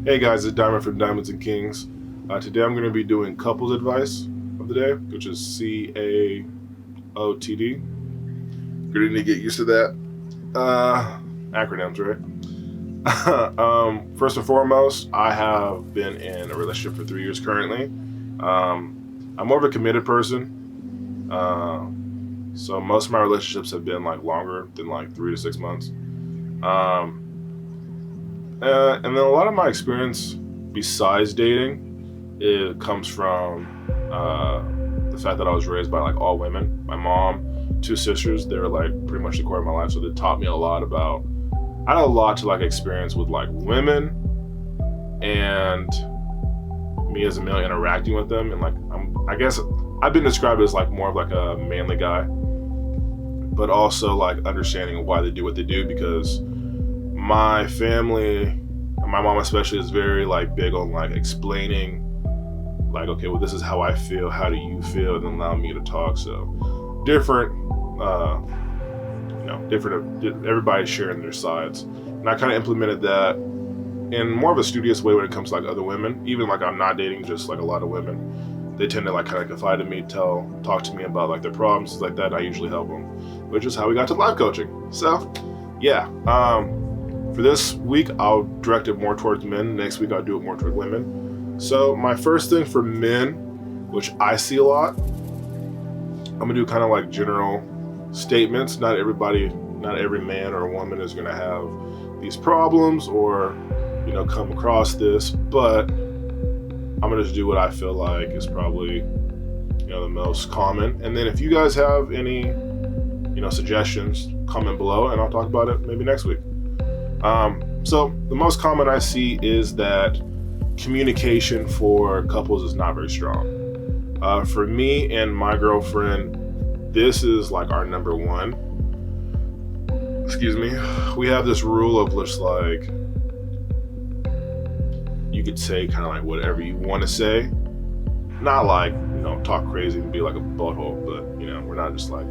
Hey guys, it's Diamond from Diamonds and Kings. Today I'm going to be doing couples advice of the day, which is CAOTD. You're going to need to get used to that. Acronyms, right? First and foremost, I have been in a relationship for 3 years currently. I'm more of a committed person. So most of my relationships have been like longer than like 3 to 6 months. And then a lot of my experience besides dating, it comes from the fact that I was raised by like all women. My mom, two sisters, they're like pretty much the core of my life, so they taught me a lot about. I had a lot to like experience with like women and me as a male interacting with them, and like I guess I've been described as like more of like a manly guy, but also like understanding why they do what they do, because my family, my mom especially, is very like big on like explaining like, okay, well, this is how I feel, how do you feel, and then allow me to talk. So different, everybody's sharing their sides, and I kind of implemented that in more of a studious way when it comes to like other women. Even like I'm not dating, just like a lot of women, they tend to like kind of confide in me, talk to me about like their problems, things like that. I usually help them, which is how we got to life coaching. So yeah, for this week, I'll direct it more towards men. Next week, I'll do it more toward women. So my first thing for men, which I see a lot, I'm gonna do kind of like general statements. Not every man or woman is gonna have these problems or, come across this, but I'm gonna just do what I feel like is probably, the most common. And then if you guys have any, suggestions, comment below, and I'll talk about it maybe next week. So the most common I see is that communication for couples is not very strong. For me and my girlfriend, this is like our number one. Excuse me. We have this rule of just like, you could say kind of like whatever you want to say. Not like, talk crazy and be like a butthole, but, we're not just like,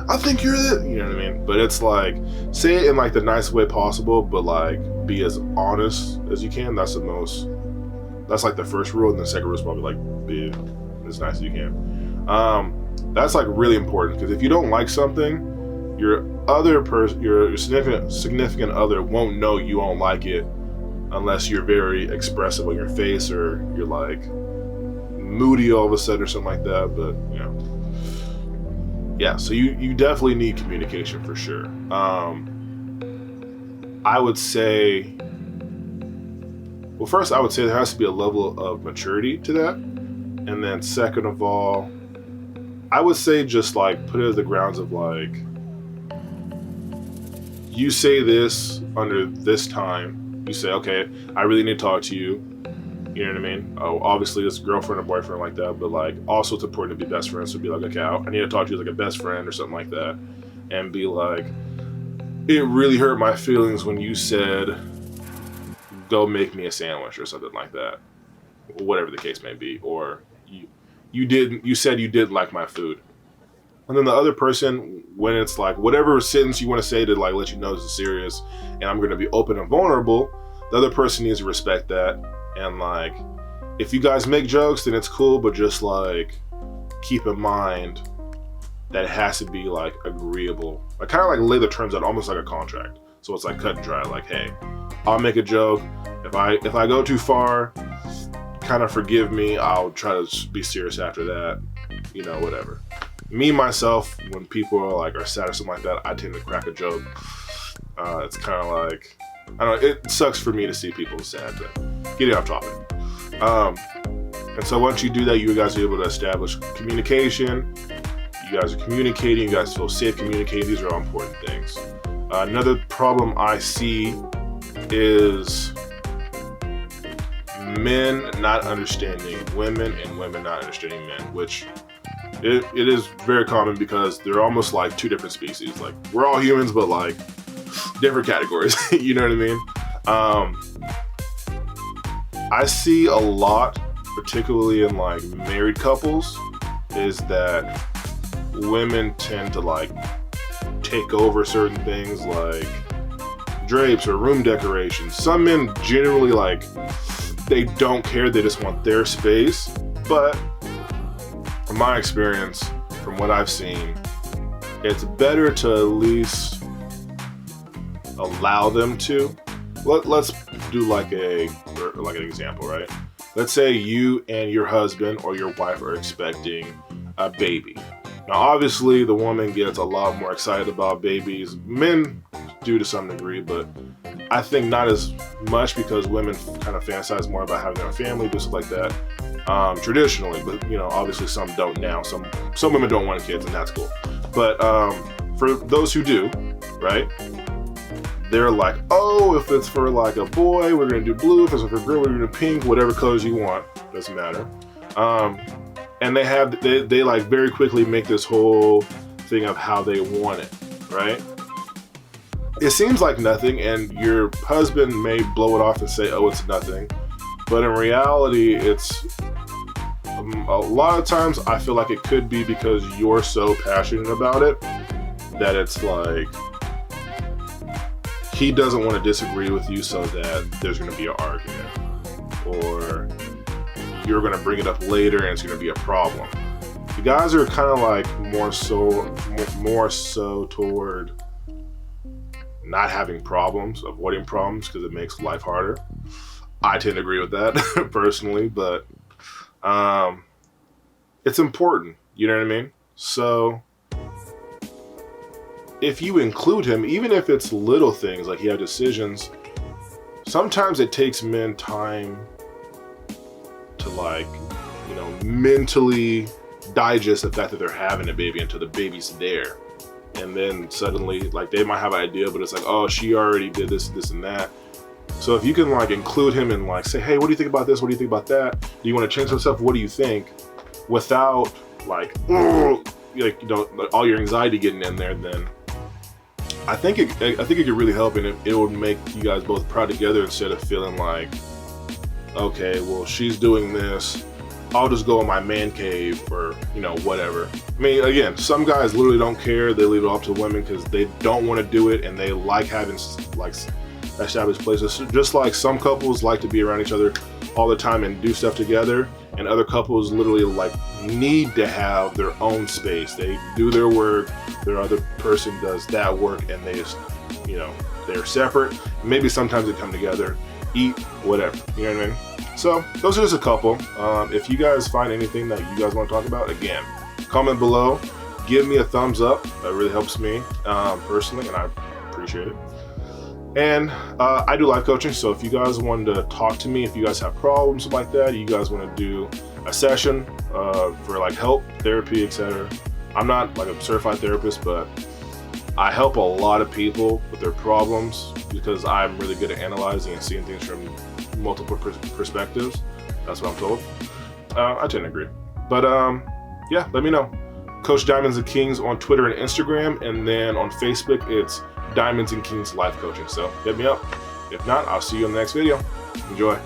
I think you're the, you know what I mean? But it's like, say it in like the nicest way possible, but like be as honest as you can. That's like the first rule, and the second rule is probably like be as nice as you can. That's like really important, because if you don't like something, your significant other won't know you won't like it unless you're very expressive on your face, or you're like moody all of a sudden or something like that. But yeah, so you definitely need communication for sure. I would say, well, first I would say there has to be a level of maturity to that, and then second of all, I would say just like put it as the grounds of like, you say this under this time, you say, okay, I really need to talk to you. You know what I mean? Oh, obviously it's girlfriend or boyfriend like that, but like also it's important to be best friends. So be like, okay, I need to talk to you like a best friend or something like that, and be like, it really hurt my feelings when you said, go make me a sandwich or something like that, whatever the case may be, or you said you didn't like my food. And then the other person, when it's like whatever sentence you want to say to like let you know this is serious and I'm going to be open and vulnerable, the other person needs to respect that. And like, if you guys make jokes, then it's cool, but just like keep in mind that it has to be like agreeable. Like kind of like lay the terms out almost like a contract. So it's like cut and dry. Like, hey, I'll make a joke. If I go too far, kind of forgive me. I'll try to be serious after that. Whatever. Me myself, when people are sad or something like that, I tend to crack a joke. It's kind of like, I don't know, it sucks for me to see people sad, but getting off topic. And so once you do that, you guys are able to establish communication. You guys are communicating, you guys feel safe communicating. These are all important things. Another problem I see is men not understanding women and women not understanding men, which it is very common because they're almost like two different species. Like, we're all humans, but like different categories. You know what I mean? I see a lot, particularly in like married couples, is that women tend to like take over certain things like drapes or room decorations. Some men generally like they don't care, they just want their space. But from my experience, from what I've seen, it's better to at least allow them to. Let's do like an example, right? Let's say you and your husband or your wife are expecting a baby. Now, obviously, the woman gets a lot more excited about babies. Men do to some degree, but I think not as much, because women kind of fantasize more about having a family, just like that, traditionally. But obviously, some don't now. Some women don't want kids, and that's cool. But for those who do, right? They're like, oh, if it's for like a boy, we're gonna do blue. If it's for a girl, we're gonna do pink. Whatever colors you want, doesn't matter. And they like very quickly make this whole thing of how they want it, right? It seems like nothing, and your husband may blow it off and say, oh, it's nothing. But in reality, it's a lot of times I feel like it could be because you're so passionate about it that it's like he doesn't want to disagree with you, so that there's going to be an argument, or you're going to bring it up later and it's going to be a problem. The guys are kind of like more so toward not having problems, avoiding problems, because it makes life harder. I tend to agree with that personally, but it's important, you know what I mean? So if you include him, even if it's little things like he had decisions, sometimes it takes men time to mentally digest the fact that they're having a baby until the baby's there. And then suddenly, like, they might have an idea, but it's like, oh, she already did this, and that. So if you can like include him and like say, hey, what do you think about this? What do you think about that? Do you want to change some stuff? What do you think? Without like all your anxiety getting in there, then I think it could really help, and it would make you guys both proud together, instead of feeling like, okay, well, she's doing this, I'll just go in my man cave, or whatever. I mean, again, some guys literally don't care. They leave it up to women because they don't want to do it, and they like having like established places. Just like some couples like to be around each other all the time and do stuff together, and other couples literally like need to have their own space. They do their work, their other person does that work, and they just, they're separate. Maybe sometimes they come together, eat, whatever, you know what I mean? So those are just a couple. If you guys find anything that you guys want to talk about, again, comment below, give me a thumbs up. That really helps me personally, and I appreciate it. And I do life coaching, so if you guys wanted to talk to me, if you guys have problems like that, you guys want to do a session for like help, therapy, etc. I'm not like a certified therapist, but I help a lot of people with their problems because I'm really good at analyzing and seeing things from multiple perspectives. That's what I'm told. I tend to agree. But yeah, let me know. Coach Diamonds and Kings on Twitter and Instagram, and then on Facebook, it's Diamonds and Kings Life Coaching. So hit me up. If not, I'll see you in the next video. Enjoy.